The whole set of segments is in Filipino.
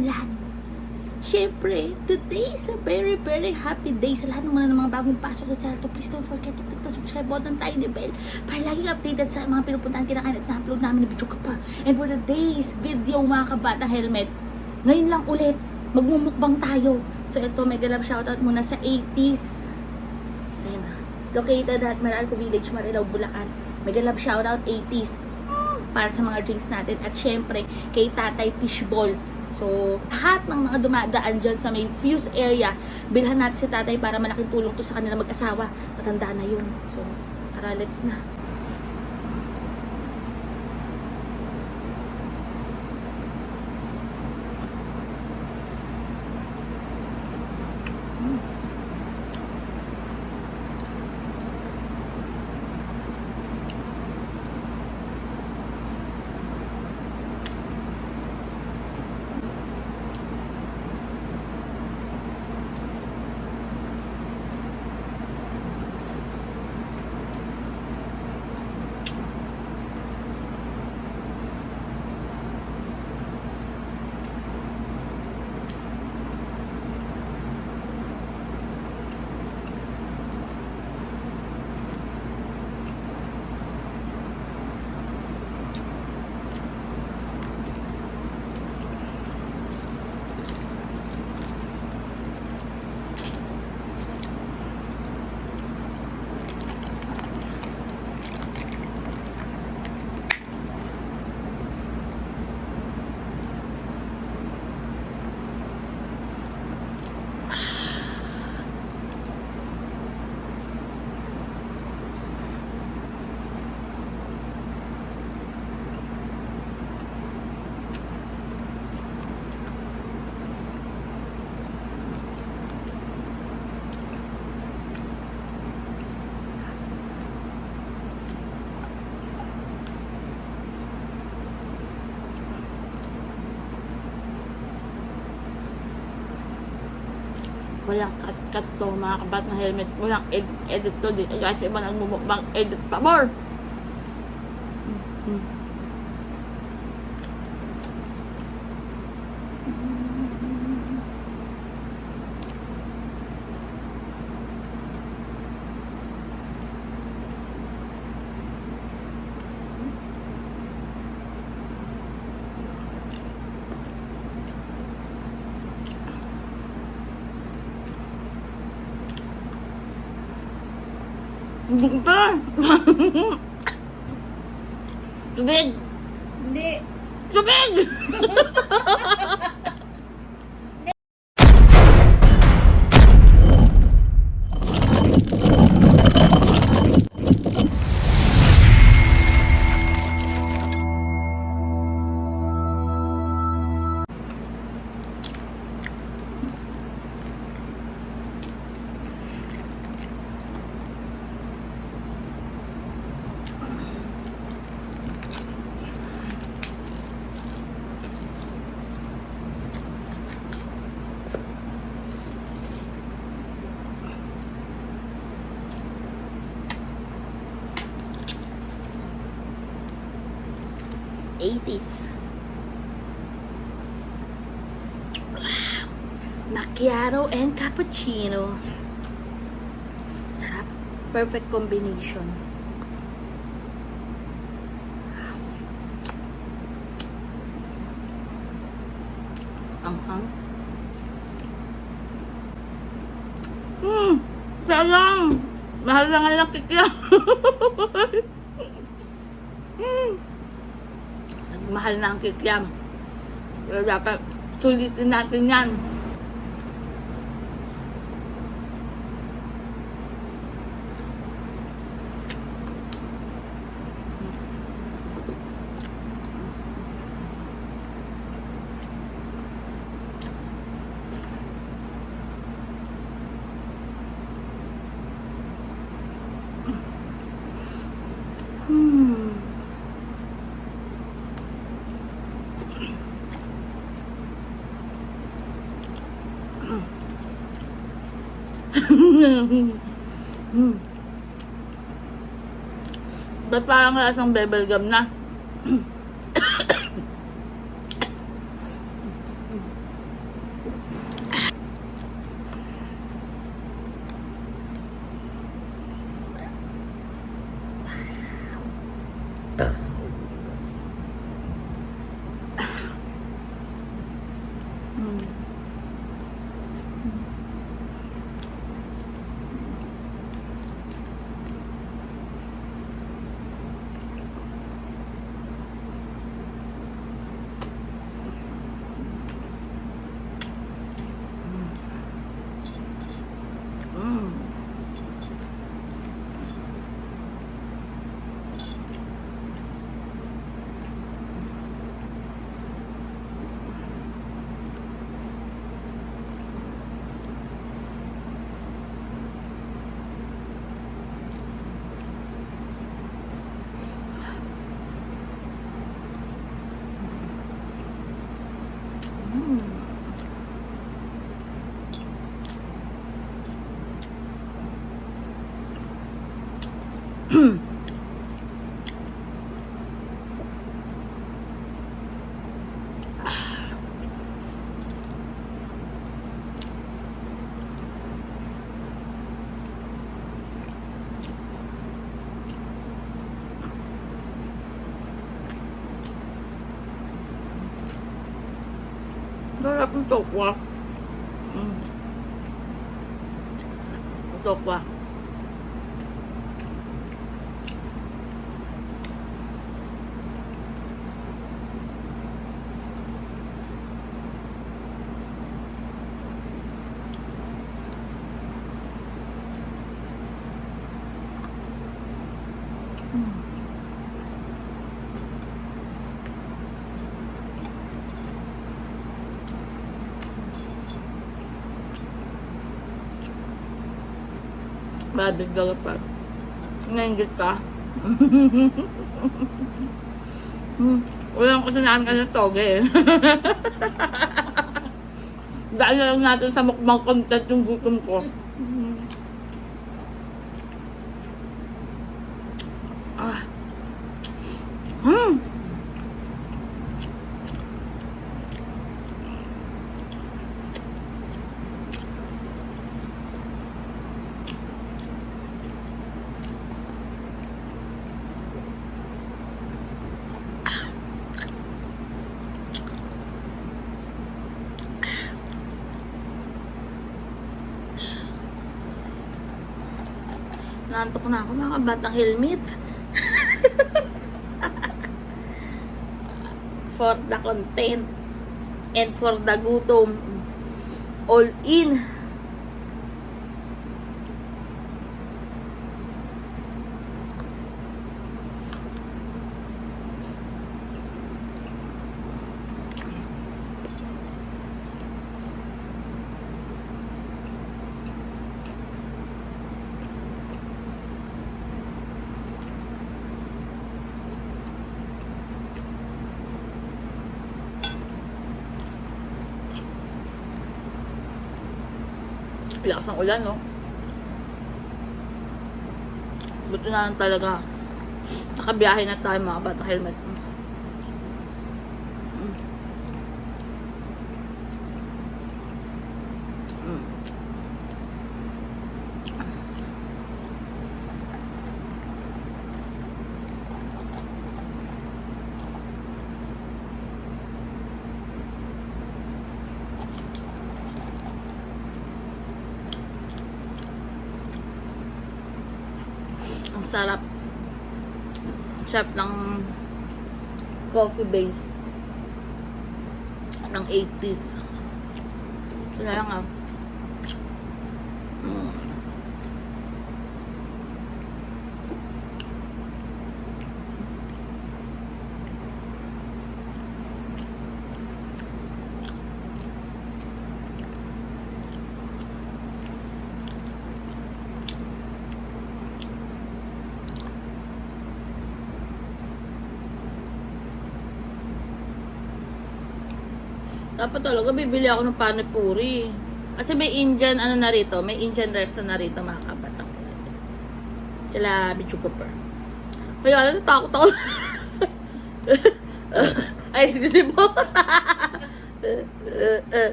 umuulan. Siyempre, today is a very, very happy day sa lahat ng mga bagong pasok sa channel to. Please don't forget to click the subscribe button, tiny bell, para laging updated sa mga pinupuntahan, kinakain at na-upload namin na video ka pa. And for today's video, mga kabata helmet, ngayon lang ulit, magmumukbang tayo. So ito, mega love shoutout muna sa 80s. Ayan na. Located at Meralco Village, Marilao, Bulacan. Mega love shoutout 80s. Para sa mga drinks natin. At syempre, kay Tatay Fishball. So, lahat ng mga dumadaan dyan sa may Fuse area, bilhan natin si Tatay para malaking tulong to sa kanila mag-asawa. Matanda na yun. So, tara, let's na. Walang cut to, mga kabat na helmet. Walang edit to dito. Kasi iba nagmumukbang edit pa more. Hindi pa. Tubig. Hindi. Tubig. Wow. Macchiato and cappuccino. Sarap. Perfect combination. Anghang. Sayang. Mahal na nga lang kikya. Mahal na ang kikiam. Pero dapat sulitin natin yan. Ba't parang lasang bebel gum na? Mm. Mm. Sarap ng tokwa. Tokwa. Babig pa. Nainggit ka. Walang kasanahan ka sa toge eh. Dahil na lang natin sa mukbang content yung gutom ko. Ah. Naantok na ako mga batang helmet. For the content and for the gutom, all in. Lakas ng ulan, no? Buto na lang talaga. Nakabiyahe na tayo mga bata helmet. Ang sarap. Sarap ng coffee base ng 80s. Wala lang ah. Dapat talaga bibili ako ng panipuri. Kasi may Indian ano na rito, may Indian restaurant na rito mga kabatang. Sila Bichugapur. Kaya natakot ako. Ay, excuse po.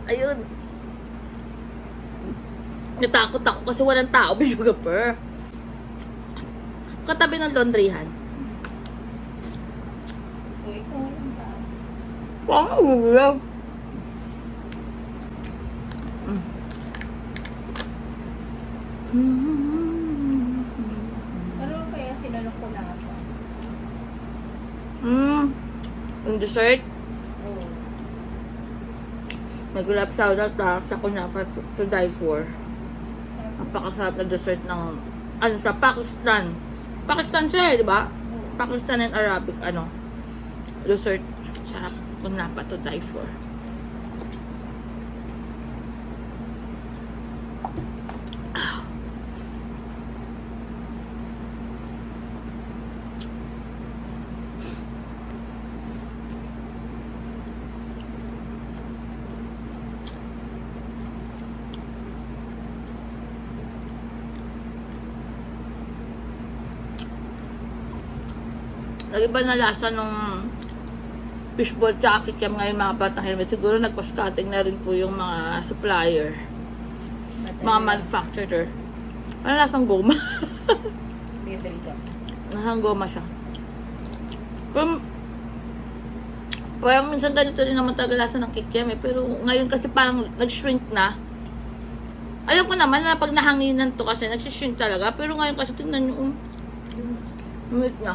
Ayun. Natakot ako kasi walang tao Bichugapur. katabi ng laundryhan. O, ikaw lang ba? Parang ulam. Ano kaya sila ng kunafa? Yung dessert, Oo. nag-love shoutout sa kunafa to die for. Sarap. Napakasarap na dessert ng, ano sa Pakistan. Pakistan siya di ba? Oo. Pakistan and Arabic, dessert. Sarap. Kunafa to die for. Nag-iba na lasa nung fishball tsaka kikiam ngayon mga batang helmet. Siguro nag-cost cutting na rin po yung mga supplier, mga manufacturer. Ano lasang goma? Bibili ka. Lasang goma siya. Parang minsan ganito rin naman talaga lasa ng kikiam eh. Pero ngayon kasi parang nag-shrink na. Alam ko naman na pag nahanginan to kasi nag-shrink talaga. Pero ngayon kasi tingnan nyo, umit na.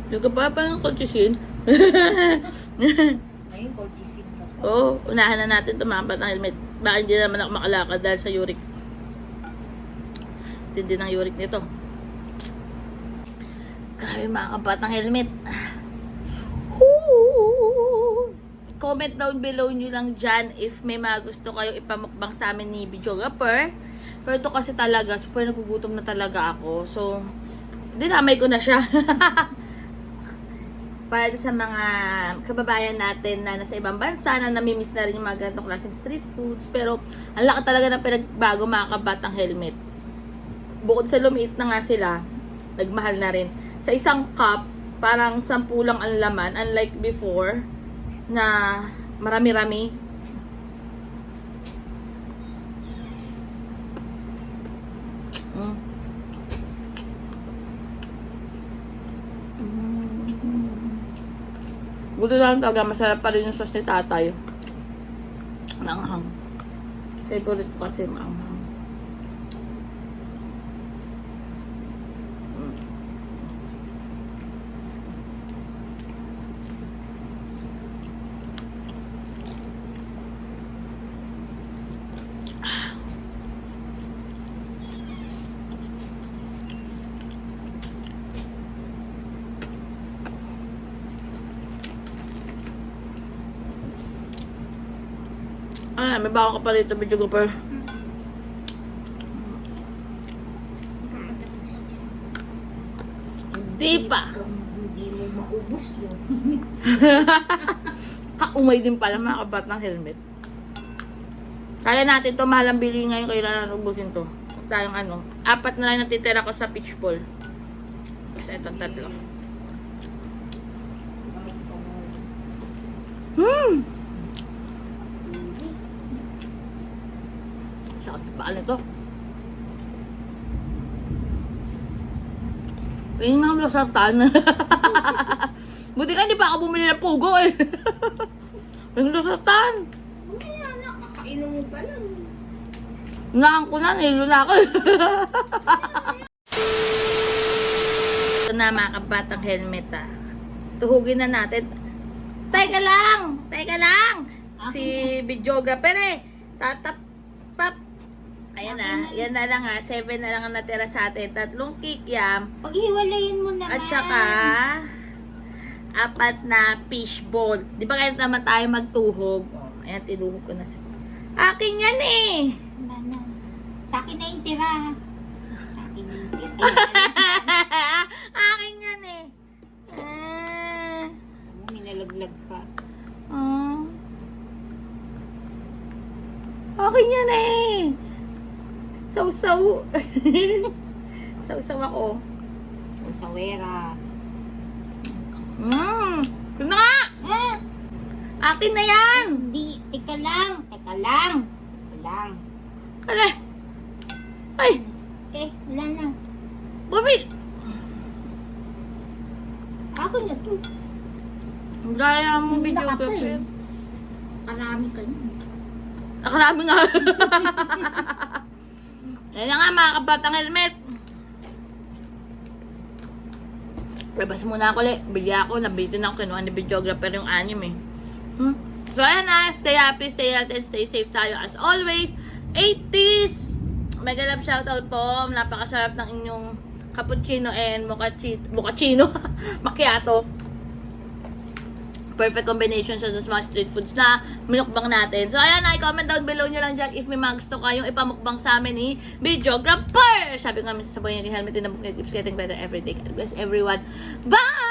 Yung pa ng kolchisin. Ngayon, kolchisin ka pa. Oo, unahan na natin tumapat ng helmet. Baka hindi naman ako makalakad dahil sa uric. Tindi ng uric nito. Grabe mga kabatang helmet. Woo! Comment down below nyo lang dyan if may mga gusto kayo ipamukbang sa amin ni videographer. Pero ito kasi talaga, super nagugutom na talaga ako. So, dinamay ko na siya. Para sa mga kababayan natin na nasa ibang bansa na namimiss na rin yung mga ganitong klaseng street foods. Pero ang laki talaga ng pinagbago mga kabatang helmet. Bukod sa lumiit na nga sila, nagmahal na rin. Sa isang cup, parang 10 lang ang laman. Unlike before, na marami-rami. Buti lang talaga, masarap pa rin yung sauce ni tatay. Maanghang. Favorite ko kasi maanghang. May bako ka pa rito, videographer. Hindi pa. Hindi mo maubos yun. Kaumay din pala mga kabat ng helmet. Kaya natin to, mahal ang bili ngayon, kailangan ubusin to. Tayong 4 na lang natitira ko sa peach ball. Kasi itong 3. Sakit sa paa nito. Pwede mga lasartan. Buti ka hindi pa ako bumili ng pugo eh. Pwede lasartan. Kaya nakakainom mo pa lang. Unahan ko na, nilo na ako. Ito na mga kabatang helmet Tuhugin na natin. Teka lang! Si videographer Pap. Ayan yan na lang 7 na lang ang natira sa atin. 3 kikiam. Paghiwalayin mo naman. At saka 4 na fish ball. Di ba kaya naman tayo magtuhog? Ayan, tinuhog ko na sa... Akin yan eh! Sa akin na yung tira. Sa akin na yung tira. Akin yan eh! May nalaglag pa. Akin yan eh! Sausaw. Sausaw ako. Sawera. Ito na nga! Ah! Akin na yan! Hindi. Teka lang. Teka lang. Teka lang. Ala! Ay! Wala na. Bumit! Ako na to. Ang gaya mo Hindi video ka pa ko. eh. Karami ka na. Nakarami nga. Yan na nga mga kabatang helmet. Labas muna ako ulit. Bili ako. Nabitin ako. Kinuha ni videographer yung anime eh. So ayan na. Stay happy, stay healthy, and stay safe tayo as always. 80s! Mega love shoutout po. Napakasarap ng inyong cappuccino and mochaccino. Macchiato. Perfect combination sa mga street foods na minukbang natin. So, ayan na, i-comment down below nyo lang dyan if may mga gusto kayong ipamukbang sa amin ni videographer. Sabi nga, sasabayin yung helmet in the book, keeps getting better every day. God bless everyone. Bye!